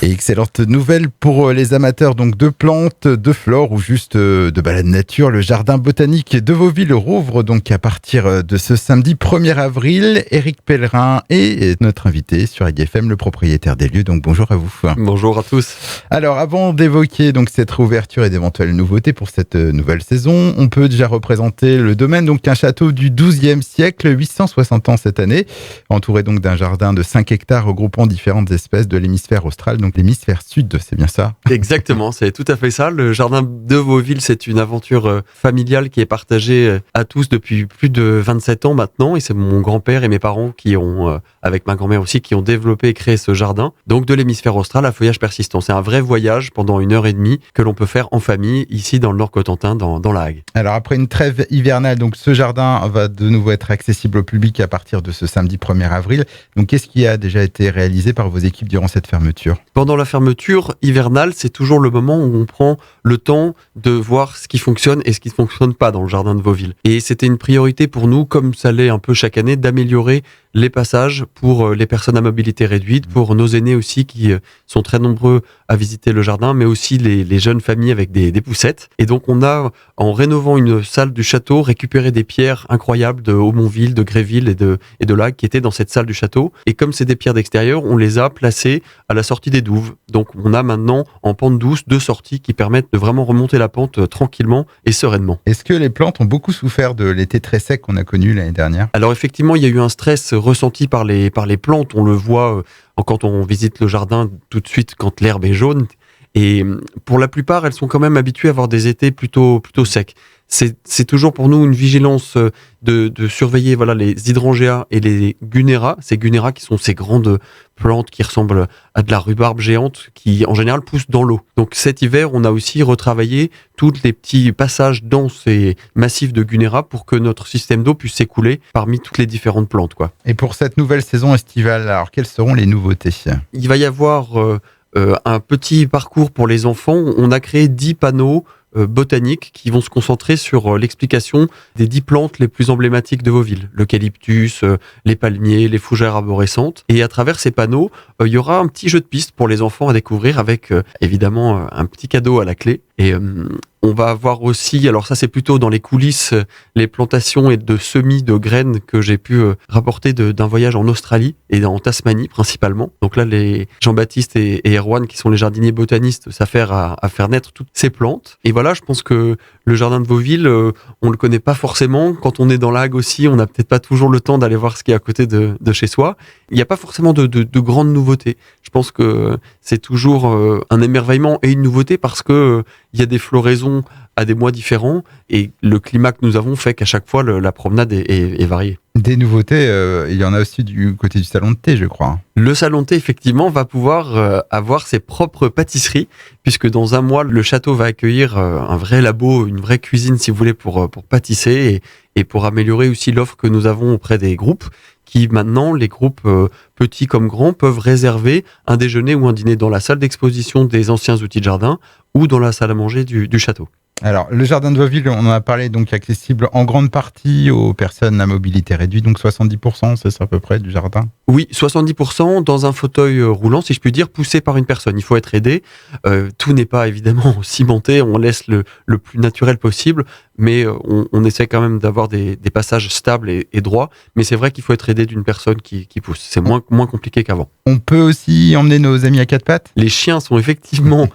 Et excellente nouvelle pour les amateurs donc de plantes, de flore ou juste de balade nature. Le jardin botanique de Vauville rouvre donc à partir de ce samedi 1er avril. Éric Pellerin est notre invité sur Aigle FM, le propriétaire des lieux. Donc bonjour à vous. Bonjour à tous. Alors avant d'évoquer donc cette réouverture et d'éventuelles nouveautés pour cette nouvelle saison, on peut déjà représenter le domaine, donc un château du XIIe siècle, 860 ans cette année, entouré donc d'un jardin de 5 hectares regroupant différentes espèces de l'hémisphère austral, donc l'hémisphère sud, c'est bien ça? Exactement, c'est tout à fait ça. Le jardin de Vauville, c'est une aventure familiale qui est partagée à tous depuis plus de 27 ans maintenant. Et c'est mon grand-père et mes parents qui ont, avec ma grand-mère aussi, qui ont développé et créé ce jardin. Donc de l'hémisphère austral à feuillage persistant. C'est un vrai voyage pendant 1h30 que l'on peut faire en famille ici dans le Nord-Cotentin, dans la Hague. Alors après une trêve hivernale, donc ce jardin va de nouveau être accessible au public à partir de ce samedi 1er avril. Donc qu'est-ce qui a déjà été réalisé par vos équipes durant cette fermeture? Pendant la fermeture hivernale, c'est toujours le moment où on prend le temps de voir ce qui fonctionne et ce qui ne fonctionne pas dans le jardin de Vauville. Et c'était une priorité pour nous, comme ça l'est un peu chaque année, d'améliorer les passages pour les personnes à mobilité réduite, pour nos aînés aussi qui sont très nombreux à visiter le jardin, mais aussi les jeunes familles avec des poussettes. Et donc on a, en rénovant une salle du château, récupéré des pierres incroyables de Aumonville, de Gréville et de Lague qui étaient dans cette salle du château. Et comme c'est des pierres d'extérieur, on les a placées à la sortie des douves. Donc on a maintenant en pente douce 2 sorties qui permettent de vraiment remonter la pente tranquillement et sereinement. Est-ce que les plantes ont beaucoup souffert de l'été très sec qu'on a connu l'année dernière? Alors effectivement, il y a eu un stress ressenti par les plantes. On le voit quand on visite le jardin tout de suite quand l'herbe est jaune. Et pour la plupart, elles sont quand même habituées à avoir des étés plutôt secs. C'est toujours pour nous une vigilance de surveiller les hydrangeas et les gunéras. Ces gunéras qui sont ces grandes plantes qui ressemblent à de la rhubarbe géante qui en général poussent dans l'eau. Donc cet hiver, on a aussi retravaillé tous les petits passages dans ces massifs de gunéras pour que notre système d'eau puisse s'écouler parmi toutes les différentes plantes, quoi. Et pour cette nouvelle saison estivale, alors quelles seront les nouveautés? Il va y avoir un petit parcours pour les enfants. On a créé 10 panneaux botaniques qui vont se concentrer sur l'explication des 10 plantes les plus emblématiques de Vauville. L'eucalyptus, les palmiers, les fougères arborescentes. Et à travers ces panneaux, il y aura un petit jeu de piste pour les enfants à découvrir avec évidemment un petit cadeau à la clé. Et on va avoir aussi, alors ça c'est plutôt dans les coulisses, les plantations et de semis de graines que j'ai pu rapporter d'un voyage en Australie et en Tasmanie principalement. Donc là, les Jean-Baptiste et Erwan, qui sont les jardiniers botanistes, s'affairent à faire naître toutes ces plantes. Et voilà, je pense que le jardin de Vauville, on le connaît pas forcément. Quand on est dans la Hague aussi, on n'a peut-être pas toujours le temps d'aller voir ce qui est à côté de chez soi. Il n'y a pas forcément de grandes nouveautés. Je pense que c'est toujours un émerveillement et une nouveauté parce que il y a des floraisons à des mois différents et le climat que nous avons fait qu'à chaque fois la promenade est variée. Des nouveautés, il y en a aussi du côté du salon de thé, je crois. Le salon de thé, effectivement, va pouvoir avoir ses propres pâtisseries, puisque dans un mois, le château va accueillir un vrai labo, une vraie cuisine, si vous voulez, pour pâtisser et pour améliorer aussi l'offre que nous avons auprès des groupes, qui maintenant, les groupes petits comme grands, peuvent réserver un déjeuner ou un dîner dans la salle d'exposition des anciens outils de jardin ou dans la salle à manger du château. Alors, le jardin de Vauville, on en a parlé, donc accessible en grande partie aux personnes à mobilité réduite, donc 70%, c'est ça à peu près du jardin? Oui, 70% dans un fauteuil roulant, si je puis dire, poussé par une personne. Il faut être aidé. Tout n'est pas évidemment cimenté, on laisse le plus naturel possible, mais on essaie quand même d'avoir des passages stables et droits. Mais c'est vrai qu'il faut être aidé d'une personne qui pousse. C'est moins compliqué qu'avant. On peut aussi emmener nos amis à 4 pattes? Les chiens sont effectivement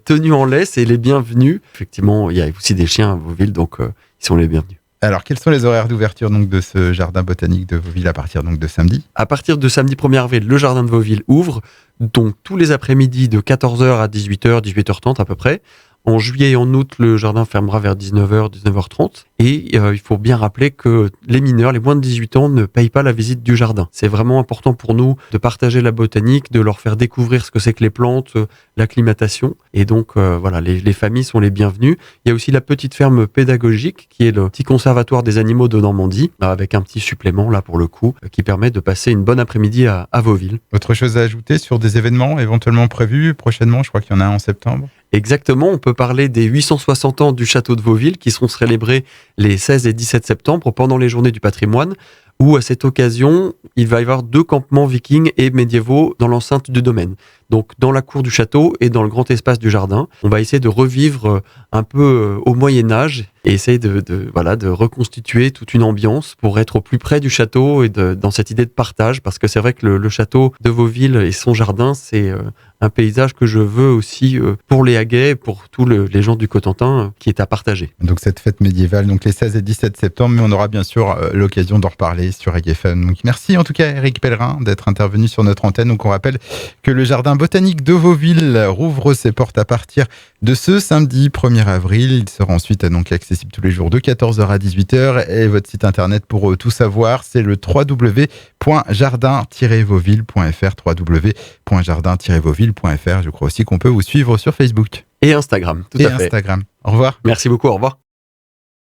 tenus en laisse et les bienvenus. Effectivement, il y a aussi des chiens à Vauville, donc ils sont les bienvenus. Alors, quels sont les horaires d'ouverture donc, de ce jardin botanique de Vauville à partir donc, de samedi? À partir de samedi 1er avril, le jardin de Vauville ouvre, donc tous les après-midi de 14h à 18h, 18h30 à peu près. En juillet et en août, le jardin fermera vers 19h, 19h30. Et il faut bien rappeler que les mineurs, les moins de 18 ans, ne payent pas la visite du jardin. C'est vraiment important pour nous de partager la botanique, de leur faire découvrir ce que c'est que les plantes, l'acclimatation. Et donc, voilà, les familles sont les bienvenues. Il y a aussi la petite ferme pédagogique, qui est le petit conservatoire des animaux de Normandie, avec un petit supplément, là, pour le coup, qui permet de passer une bonne après-midi à Vauville. Autre chose à ajouter sur des événements éventuellement prévus prochainement? Je crois qu'il y en a un en septembre. Exactement, on peut parler des 860 ans du château de Vauville qui seront célébrés les 16 et 17 septembre pendant les journées du patrimoine, où à cette occasion, il va y avoir 2 campements vikings et médiévaux dans l'enceinte du domaine. Donc dans la cour du château et dans le grand espace du jardin, on va essayer de revivre un peu au Moyen-Âge et essayer de reconstituer toute une ambiance pour être au plus près du château et dans cette idée de partage, parce que c'est vrai que le château de Vauville et son jardin, c'est un paysage que je veux aussi pour les Haguais, pour tous les gens du Cotentin, qui est à partager. Donc cette fête médiévale, donc les 16 et 17 septembre, mais on aura bien sûr l'occasion d'en reparler sur Reggae FM. Donc merci en tout cas Éric Pellerin d'être intervenu sur notre antenne. Donc on rappelle que le jardin botanique de Vauville rouvre ses portes à partir de ce samedi 1er avril. Il sera ensuite donc accessible tous les jours de 14h à 18h, et votre site internet pour tout savoir, c'est le www.jardin-vauville.fr, www.jardin-vauville.fr. Je crois aussi qu'on peut vous suivre sur Facebook et Instagram, tout à fait. Instagram. Au revoir. Merci beaucoup, au revoir.